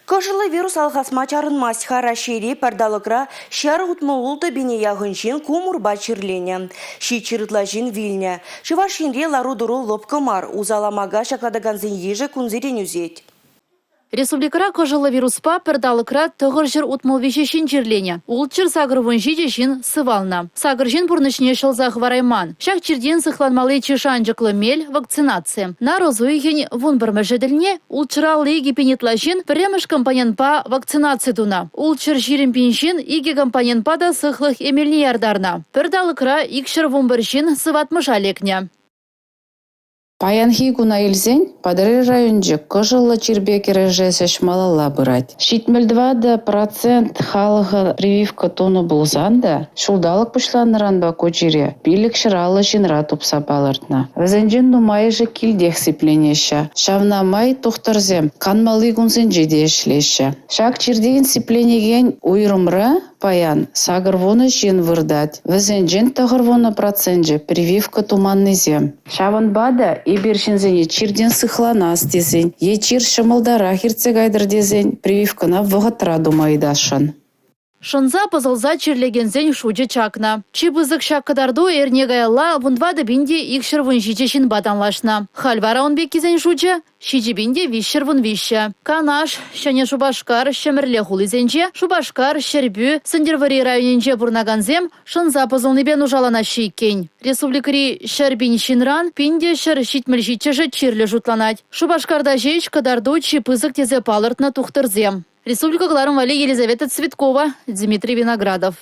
Кожылы вирус алхасма чарынмас харашири пардалыкра шар утмулты бине ягыншин кумурба чирлене. Ши чирытлажин вильня. Шывашинре ларудуру лопкомар узаламага шакладаганзин еже кунзирен үзет. Республикара кожылы вируспа пырдалыкра тұғыр жыр утмылвешешін жерлене. Улчыр сагырвын жидешін сывална. Сагыржин бұрнышне шылзақ варайман. Шақ черден сықланмалы чешанжықлы мел вакцинация. На розуйген вун бірмәжеділіне улчыралы еге пенетлашын піреміш компонентпа вакцинация туна. Улчыр жирен пеншін еге компонентпа да сықлық емеліне ярдарна. Пырдалыкра икшыр вун біршін сыватмыш алекне. Паянхи гуна илзень, падары районжы кожылы чирбекері жесеш малала бұрать. 72% халығы прививка тону болзанда, шулдалық пұшланыран ба көчере, билік шыралы жинра тупса балыртна. Візенжен нумайы жы килдех сипленеші. Шавнамай тухтырзем, канмалы гунзен жедешлеші. Шак чирдеген сипленеген уйрымры, паян, сагырвоны жин вырдать. Візенжен тұғырвоны процентжі прививка туманны зем. Шаван бада и бершинзене чирден сыхланас дезень, е чир шымылдара хирцегайдыр дезень, прививкана вғытра думайдашын. Шынза пызылза чирлегензен шуджы чакна. Чибызык шаккадарду эрнегайла вундвады бинде икшыр вун жичешін баданлашна. Хальвара он беккизен шуджы, шичи бинде вишшыр вун вишші. Канаш, шане шубашкар, шемірле хулизенже, шубашкар, шербю, сындервари районенже бурнаганзем, шынза пызылны бен ужалана шейкен. Республикари шербин шинран, пинде шер шитміл жичеші чирлі жутланать. Шубашкарда жейш кадарду чипызык тезе палыртна тухтырзем. Республика Гларом Вали Елизавета Цветкова, Дмитрий Виноградов.